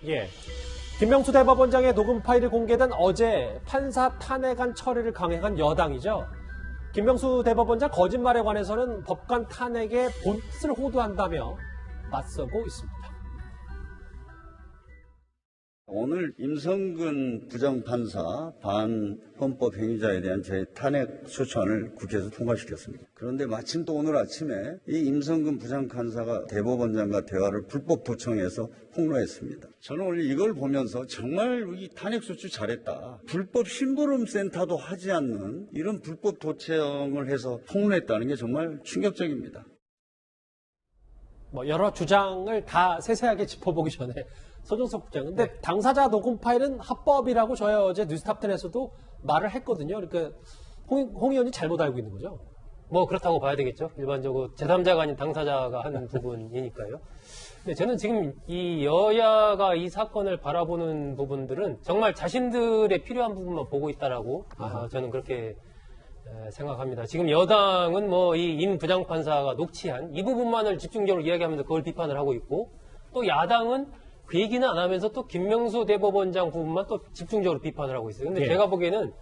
예. 김명수 대법원장의 녹음 파일이 공개된 어제 판사 탄핵안 처리를 강행한 여당이죠. 김명수 대법원장 거짓말에 관해서는 법관 탄핵의 본뜻을 호도한다며 맞서고 있습니다. 오늘 임성근 부장판사 반헌법 행위자에 대한 제 탄핵 소추안을 국회에서 통과시켰습니다. 그런데 마침 또 오늘 아침에 이 임성근 부장판사가 대법원장과 대화를 불법 도청해서 폭로했습니다. 저는 오늘 이걸 보면서 정말 이 탄핵 소추 잘했다. 불법 심부름 센터도 하지 않는 이런 불법 도청을 해서 폭로했다는 게 정말 충격적입니다. 여러 주장을 다 세세하게 짚어보기 전에 서정석 국장. 근데 당사자 녹음 파일은 합법이라고 저희 어제 뉴스탑10에서도 말을 했거든요. 그러니까 홍 의원이 잘못 알고 있는 거죠. 뭐 그렇다고 봐야 되겠죠. 일반적으로 제3자가 아닌 당사자가 하는 부분이니까요. 근데 저는 지금 이 여야가 이 사건을 바라보는 부분들은 정말 자신들의 필요한 부분만 보고 있다라고 저는 그렇게 생각합니다. 지금 여당은 뭐 이 임 부장판사가 녹취한 이 부분만을 집중적으로 이야기하면서 그걸 비판을 하고 있고, 또 야당은 그 얘기는 안 하면서 또 김명수 대법원장 부분만 또 집중적으로 비판을 하고 있어요. 근데 제가 보기에는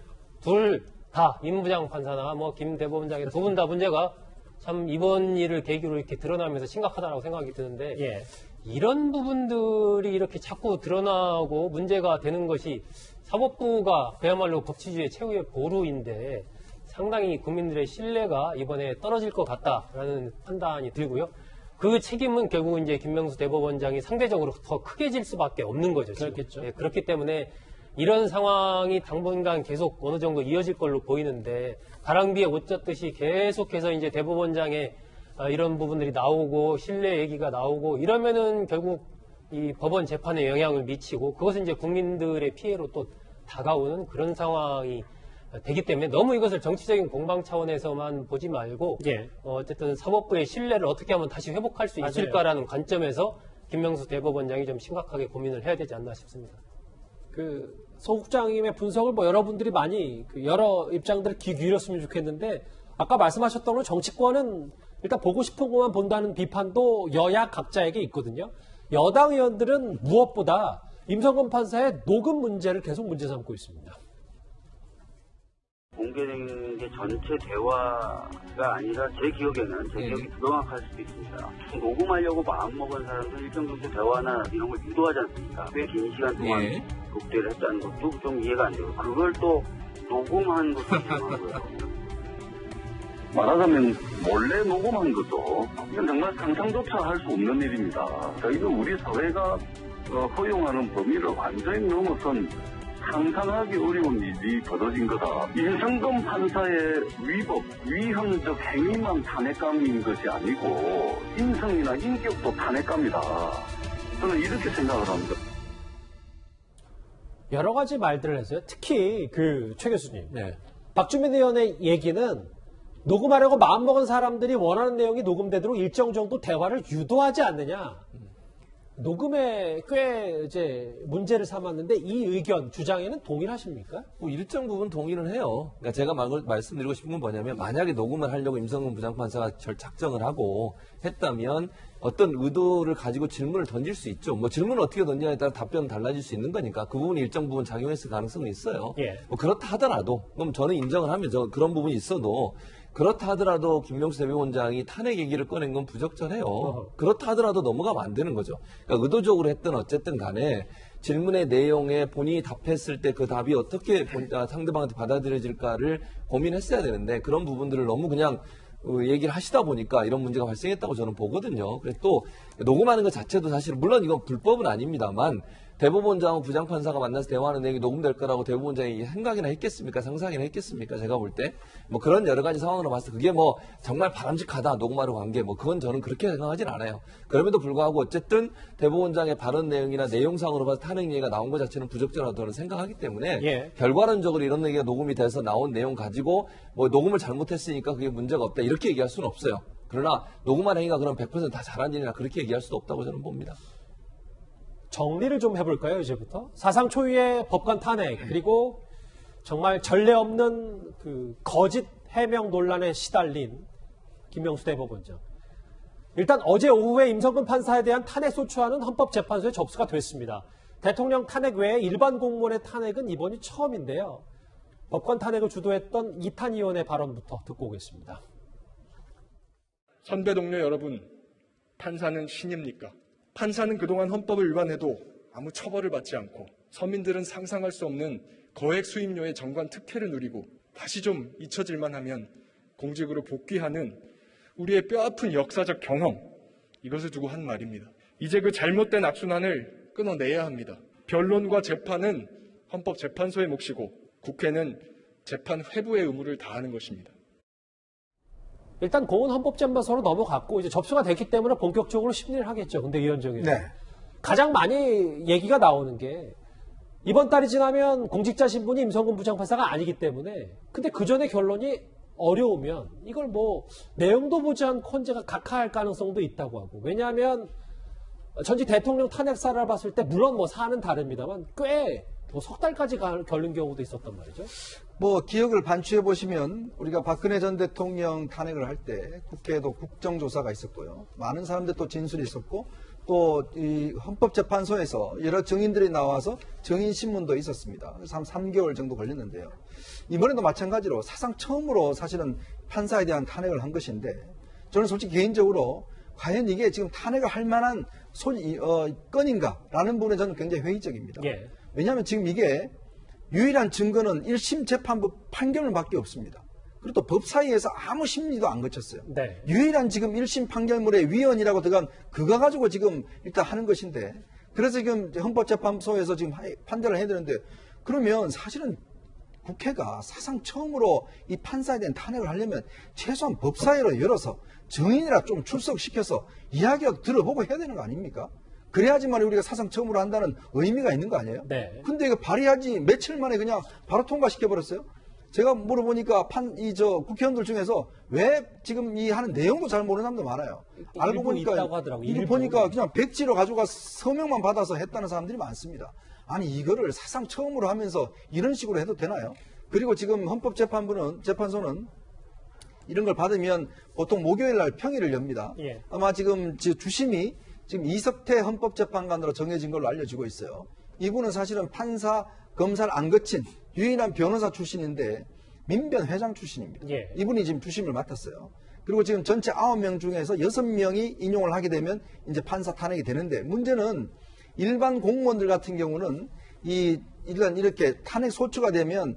둘 다 임 부장판사나 뭐 김 대법원장의 두 분 다 문제가 참 이번 일을 계기로 이렇게 드러나면서 심각하다고 생각이 드는데 이런 부분들이 이렇게 자꾸 드러나고 문제가 되는 것이 사법부가 그야말로 법치주의 최후의 보루인데 상당히 국민들의 신뢰가 이번에 떨어질 것 같다라는 판단이 들고요. 그 책임은 결국은 이제 김명수 대법원장이 상대적으로 더 크게 질 수밖에 없는 거죠. 지금. 그렇겠죠. 그렇기 때문에 이런 상황이 당분간 계속 어느 정도 이어질 걸로 보이는데, 가랑비에 옷 젖듯이 계속해서 이제 대법원장의 이런 부분들이 나오고 신뢰 얘기가 나오고 이러면은 결국 이 법원 재판에 영향을 미치고 그것은 이제 국민들의 피해로 또 다가오는 그런 상황이 되기 때문에 너무 이것을 정치적인 공방 차원에서만 보지 말고 어쨌든 사법부의 신뢰를 어떻게 하면 다시 회복할 수 있을까라는 관점에서 김명수 대법원장이 좀 심각하게 고민을 해야 되지 않나 싶습니다. 서 국장님의 분석을 여러분들이 많이 여러 입장들을 귀 기울였으면 좋겠는데, 아까 말씀하셨던 건 정치권은 일단 보고 싶은 것만 본다는 비판도 여야 각자에게 있거든요. 여당 의원들은 무엇보다 임성근 판사의 녹음 문제를 계속 문제 삼고 있습니다. 공개된 게 전체 대화가 아니라 제 기억에는 제 기억이 부정확할 수도 있습니다. 녹음하려고 마음먹은 사람들 일정 정도 대화나 이런 걸 유도하지 않습니까? 꽤 긴 시간 동안 독대를 했다는 것도 좀 이해가 안 되고, 그걸 또 녹음한 것도 이상하고요. 말하자면 몰래 녹음한 것도 이건 정말 상상조차 할 수 없는 일입니다. 저희는 우리 사회가 허용하는 범위를 완전히 넘어선 상상하기 어려운 일이 벌어진 거다. 임성근 판사의 위법, 위헌적 행위만 탄핵감인 것이 아니고 인성이나 인격도 탄핵감이다. 저는 이렇게 생각을 합니다. 여러 가지 말들을 했어요. 특히 최 교수님. 박주민 의원의 얘기는 녹음하려고 마음먹은 사람들이 원하는 내용이 녹음되도록 일정 정도 대화를 유도하지 않느냐. 녹음에 꽤 이제 문제를 삼았는데 이 의견, 주장에는 동일하십니까? 일정 부분 동의는 해요. 그러니까 제가 말씀드리고 싶은 건 뭐냐면, 만약에 녹음을 하려고 임성근 부장판사가 작정을 하고 했다면 어떤 의도를 가지고 질문을 던질 수 있죠. 질문을 어떻게 던지냐에 따라 답변은 달라질 수 있는 거니까 그 부분이 일정 부분 작용했을 가능성은 있어요. 그렇다 하더라도, 그럼 저는 인정을 하면 그런 부분이 있어도, 그렇다 하더라도 김명수 대법원장이 탄핵 얘기를 꺼낸 건 부적절해요. 그렇다 하더라도 넘어가면 안 되는 거죠. 그러니까 의도적으로 했든 어쨌든 간에 질문의 내용에 본인이 답했을 때 그 답이 어떻게 상대방한테 받아들여질까를 고민했어야 되는데, 그런 부분들을 너무 그냥 얘기를 하시다 보니까 이런 문제가 발생했다고 저는 보거든요. 그래서 또 녹음하는 것 자체도 사실 물론 이건 불법은 아닙니다만, 대법원장하고 부장판사가 만나서 대화하는 내용이 녹음될 거라고 대법원장이 생각이나 했겠습니까? 상상이나 했겠습니까? 제가 볼 때. 그런 여러 가지 상황으로 봤을 때 그게 정말 바람직하다, 녹음하러 간 게 그건 저는 그렇게 생각하진 않아요. 그럼에도 불구하고 어쨌든 대법원장의 발언 내용이나 내용상으로 봐서 탄핵 얘기가 나온 것 자체는 부적절하다고 저는 생각하기 때문에 결과론적으로 이런 얘기가 녹음이 돼서 나온 내용 가지고 녹음을 잘못했으니까 그게 문제가 없다, 이렇게 얘기할 수는 없어요. 그러나 녹음한 행위가 그럼 100% 다 잘한 일이나 그렇게 얘기할 수도 없다고 저는 봅니다. 정리를 좀 해볼까요, 이제부터? 사상 초유의 법관 탄핵, 그리고 정말 전례 없는 거짓 해명 논란에 시달린 김명수 대법원장. 일단 어제 오후에 임성근 판사에 대한 탄핵 소추안은 헌법재판소에 접수가 됐습니다. 대통령 탄핵 외에 일반 공무원의 탄핵은 이번이 처음인데요. 법관 탄핵을 주도했던 이탄 의원의 발언부터 듣고 오겠습니다. 선배 동료 여러분, 판사는 신입니까? 판사는 그동안 헌법을 위반해도 아무 처벌을 받지 않고 서민들은 상상할 수 없는 거액 수임료의 정관 특혜를 누리고 다시 좀 잊혀질만 하면 공직으로 복귀하는 우리의 뼈아픈 역사적 경험, 이것을 두고 한 말입니다. 이제 그 잘못된 악순환을 끊어내야 합니다. 변론과 재판은 헌법재판소의 몫이고 국회는 재판 회부의 의무를 다하는 것입니다. 일단 공은 헌법재판소로 넘어갔고 이제 접수가 됐기 때문에 본격적으로 심리를 하겠죠. 근데 위원장이 가장 많이 얘기가 나오는 게 이번 달이 지나면 공직자 신분이 임성근 부장판사가 아니기 때문에 근데 그 전에 결론이 어려우면 이걸 뭐 내용도 보지 않고 헌재가 각하할 가능성도 있다고 하고 왜냐하면 전직 대통령 탄핵사를 봤을 때 물론 뭐 사안은 다릅니다만 꽤 석 달까지 걸린 경우도 있었단 말이죠. 뭐 기억을 반추해 보시면 우리가 박근혜 전 대통령 탄핵을 할 때 국회에도 국정조사가 있었고요. 많은 사람들 또 진술이 있었고 또 이 헌법재판소에서 여러 증인들이 나와서 증인신문도 있었습니다. 그래서 한 3개월 정도 걸렸는데요. 이번에도 마찬가지로 사상 처음으로 사실은 판사에 대한 탄핵을 한 것인데 저는 솔직히 개인적으로 과연 이게 지금 탄핵을 할 만한 건인가라는 부분에 저는 굉장히 회의적입니다. 예. 왜냐하면 지금 이게 유일한 증거는 1심 재판부 판결문밖에 없습니다. 그리고 또 법사위에서 아무 심리도 안 거쳤어요. 네. 유일한 지금 1심 판결문에 위헌이라고 들어간 그거 가지고 지금 일단 하는 것인데 그래서 지금 헌법재판소에서 지금 판결을 해야 되는데 그러면 사실은 국회가 사상 처음으로 이 판사에 대한 탄핵을 하려면 최소한 법사위로 열어서 증인이라 좀 출석시켜서 이야기라도 들어보고 해야 되는 거 아닙니까? 그래야지만 우리가 사상 처음으로 한다는 의미가 있는 거 아니에요? 네. 근데 이거 발의하지 며칠 만에 그냥 바로 통과시켜버렸어요? 제가 물어보니까 국회의원들 중에서 왜 지금 이 하는 내용도 잘 모르는 사람도 많아요. 알고 보니까 있다고 하더라고요. 이거 보니까 그냥 백지로 가져가 서명만 받아서 했다는 사람들이 많습니다. 아니 이거를 사상 처음으로 하면서 이런 식으로 해도 되나요? 그리고 지금 재판소는 이런 걸 받으면 보통 목요일 날 평일을 엽니다. 예. 아마 지금 주심이 지금 이석태 헌법재판관으로 정해진 걸로 알려지고 있어요. 이분은 사실은 판사, 검사를 안 거친 유일한 변호사 출신인데 민변 회장 출신입니다. 예. 이분이 지금 주심을 맡았어요. 그리고 지금 전체 9명 중에서 6명이 인용을 하게 되면 이제 판사 탄핵이 되는데 문제는 일반 공무원들 같은 경우는 일단 이렇게 탄핵 소추가 되면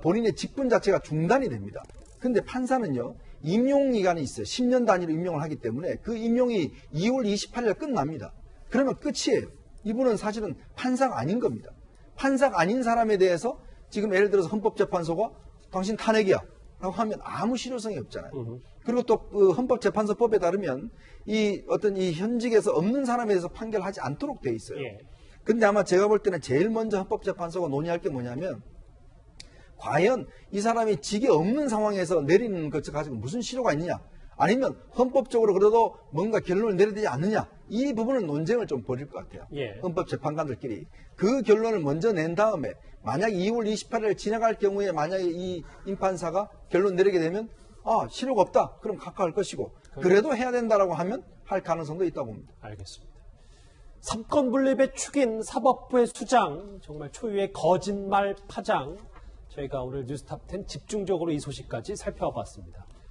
본인의 직분 자체가 중단이 됩니다. 근데 판사는요, 임용기간이 있어요. 10년 단위로 임용을 하기 때문에 그 임용이 2월 28일 끝납니다. 그러면 끝이에요. 이분은 사실은 판사가 아닌 겁니다. 판사가 아닌 사람에 대해서 지금 예를 들어서 헌법재판소가 당신 탄핵이야 라고 하면 아무 실효성이 없잖아요. 그리고 또 그 헌법재판소법에 따르면 이 현직에서 없는 사람에 대해서 판결하지 않도록 돼 있어요. 예. 근데 아마 제가 볼 때는 제일 먼저 헌법재판소가 논의할 게 뭐냐면 과연 이 사람이 직이 없는 상황에서 내리는 것을 가지고 무슨 실효가 있느냐 아니면 헌법적으로 그래도 뭔가 결론을 내려야 되지 않느냐 이 부분은 논쟁을 좀 벌일 것 같아요. 예. 헌법재판관들끼리 그 결론을 먼저 낸 다음에 만약 2월 28일 지나갈 경우에 만약에 이 임판사가 결론 내리게 되면 실효가 없다 그럼 각하할 것이고 그래도 해야 된다라고 하면 할 가능성도 있다고 봅니다. 알겠습니다. 삼권 분립의 축인 사법부의 수장 정말 초유의 거짓말 파장 저희가 오늘 뉴스탑10 집중적으로 이 소식까지 살펴봤습니다.